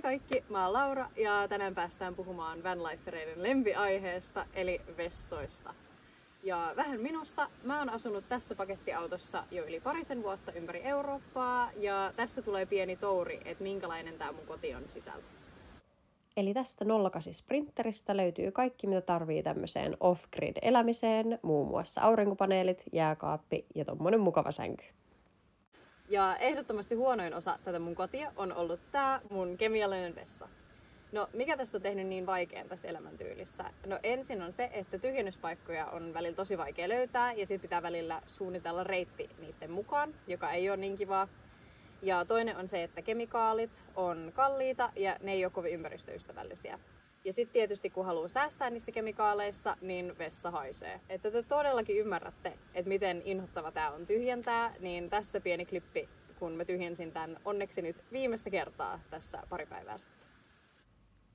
Hei kaikki, mä oon Laura ja tänään päästään puhumaan vanlifereiden lempiaiheesta eli vessoista. Ja vähän minusta, mä oon asunut tässä pakettiautossa jo yli parisen vuotta ympäri Eurooppaa ja tässä tulee pieni touri, että minkälainen tää mun koti on sisältä. Eli tästä 08 Sprinteristä löytyy kaikki, mitä tarvii tämmöiseen off-grid-elämiseen, muun muassa aurinkopaneelit, jääkaappi ja tommonen mukava sänky. Ja ehdottomasti huonoin osa tätä mun kotia on ollut tää mun kemiallinen vessa. No, mikä tästä on tehnyt niin vaikean tässä elämäntyylissä? No ensin on se, että tyhjennyspaikkoja on välillä tosi vaikea löytää ja sit pitää välillä suunnitella reitti niiden mukaan, joka ei ole niin kivaa. Ja toinen on se, että kemikaalit on kalliita ja ne ei ole kovin ympäristöystävällisiä. Ja sitten tietysti kun haluaa säästää niissä kemikaaleissa, niin vessa haisee. Että te todellakin ymmärrätte, että miten inhottava tää on tyhjentää, niin tässä pieni klippi, kun mä tyhjensin tän onneksi nyt viimeistä kertaa tässä pari päivää sitten.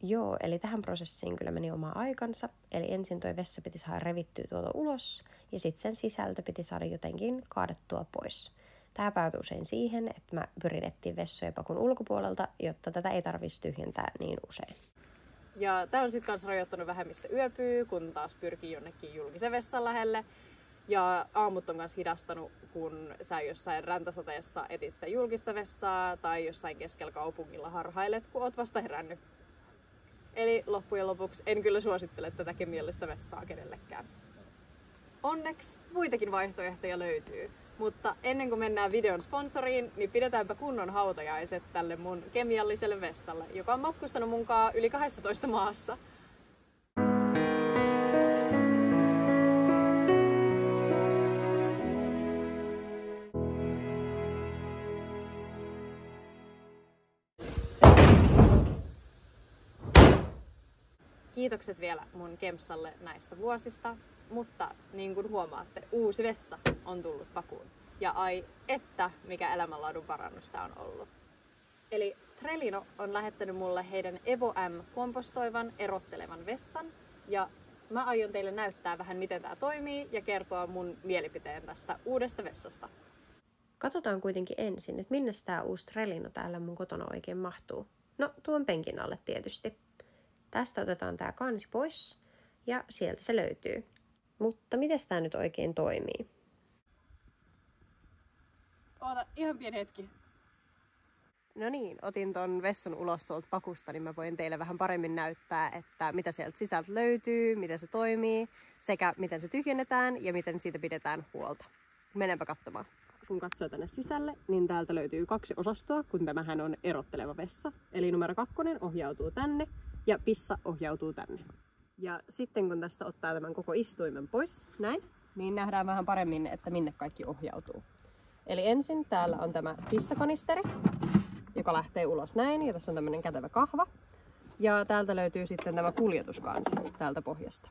Joo, eli tähän prosessiin kyllä meni oma aikansa. Eli ensin toi vessa piti saada revittyä tuolta ulos ja sitten sen sisältö piti saada jotenkin kaadettua pois. Tämä päätyi usein siihen, että mä pyrin etsiä vessoja pakun ulkopuolelta, jotta tätä ei tarvitsisi tyhjentää niin usein. Ja tää on sitten kanssa rajoittanut vähän missä yöpyy, kun taas pyrkii jonnekin julkisen vessan lähelle. Ja aamut on myös hidastanut, kun sä jossain räntäsateessa etit sitä julkista vessaa tai jossain keskellä kaupungilla harhailet, kun oot vasta herännyt. Eli loppujen lopuksi en kyllä suosittele tätä kemiallista vessaa kenellekään. Onneksi muitakin vaihtoehtoja löytyy. Mutta ennen kuin mennään videon sponsoriin, niin pidetäänpä kunnon hautajaiset tälle mun kemialliselle vessalle, joka on matkustanut munkaan yli 12 maassa. Kiitokset vielä mun Kempsalle näistä vuosista, mutta niin kuin huomaatte, uusi vessa on tullut pakuun. Ja ai että, mikä elämänlaadun parannusta on ollut. Eli Trellino on lähettänyt mulle heidän Evo M-kompostoivan erottelevan vessan. Ja mä aion teille näyttää vähän miten tää toimii ja kertoa mun mielipiteen tästä uudesta vessasta. Katsotaan kuitenkin ensin, että minne tää uusi Trellino täällä mun kotona oikein mahtuu. No, tuon penkin alle tietysti. Tästä otetaan tää kansi pois ja sieltä se löytyy. Mutta miten tää nyt oikein toimii? Oota, ihan pieni hetki. No niin, otin ton vessan ulos tuolta pakusta, niin mä voin teille vähän paremmin näyttää, että mitä sieltä sisältä löytyy, miten se toimii, sekä miten se tyhjennetään ja miten siitä pidetään huolta. Mennäänpä katsomaan. Kun katsoo tänne sisälle, niin täältä löytyy 2 osastoa, kun tämähän on erotteleva vessa. Eli numero 2 ohjautuu tänne ja pissa ohjautuu tänne. Ja sitten kun tästä ottaa tämän koko istuimen pois, näin, niin nähdään vähän paremmin, että minne kaikki ohjautuu. Eli ensin täällä on tämä pissakanisteri, joka lähtee ulos näin, ja tässä on tämmönen kätevä kahva. Ja täältä löytyy sitten tämä kuljetuskansi täältä pohjasta.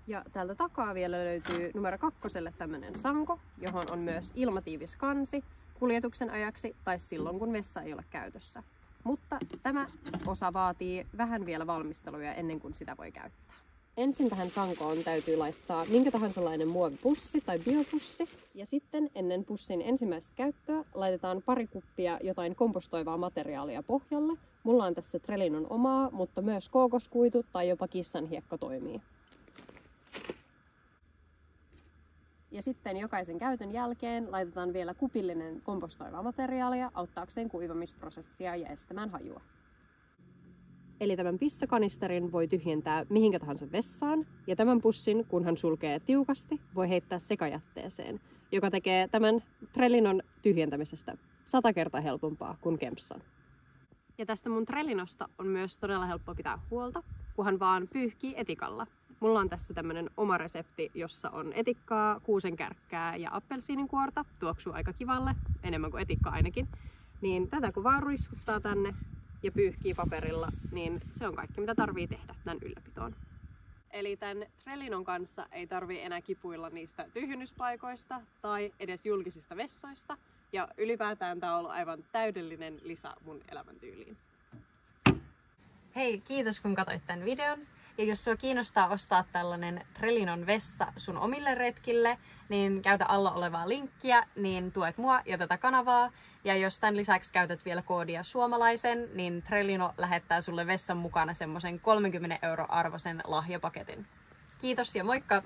Ja täältä takaa vielä löytyy numero 2 tämmönen sanko, johon on myös ilmatiivis kansi kuljetuksen ajaksi tai silloin kun vessa ei ole käytössä. Mutta tämä osa vaatii vähän vielä valmisteluja ennen kuin sitä voi käyttää. Ensin tähän sankoon täytyy laittaa minkä tahansa muovipussi tai biopussi. Ja sitten ennen pussin ensimmäistä käyttöä laitetaan pari kuppia jotain kompostoivaa materiaalia pohjalle. Mulla on tässä Trellinon omaa, mutta myös kookoskuitu tai jopa kissanhiekka toimii. Ja sitten jokaisen käytön jälkeen laitetaan vielä kupillinen kompostoivaa materiaalia auttaakseen kuivamisprosessia ja estämään hajua. Eli tämän pissakanisterin voi tyhjentää mihinkä tahansa vessaan, ja tämän pussin, kun hän sulkee tiukasti, voi heittää sekajätteeseen, joka tekee tämän Trellinon tyhjentämisestä 100 kertaa helpompaa kuin Kempsan. Ja tästä mun Trellinosta on myös todella helppo pitää huolta, kunhan vaan pyyhkii etikalla. Mulla on tässä tämmönen oma resepti, jossa on etikkaa, kuusenkärkkää ja appelsiininkuorta. Tuoksuu aika kivalle, enemmän kuin etikka ainakin. Niin tätä kun vaan ruiskuttaa tänne ja pyyhkii paperilla, niin se on kaikki mitä tarvii tehdä tämän ylläpitoon. Eli tämän Trellinon kanssa ei tarvii enää kipuilla niistä tyhjennyspaikoista tai edes julkisista vessoista. Ja ylipäätään tää on ollut aivan täydellinen lisä mun elämäntyyliin. Hei, kiitos kun katsoit tämän videon. Ja jos sua kiinnostaa ostaa tällainen Trellinon vessa sun omille retkille, niin käytä alla olevaa linkkiä, niin tuet mua ja tätä kanavaa. Ja jos tämän lisäksi käytät vielä koodia suomalaisen, niin Trellino lähettää sulle vessan mukana semmoisen 30 € arvoisen lahjapaketin. Kiitos ja moikka!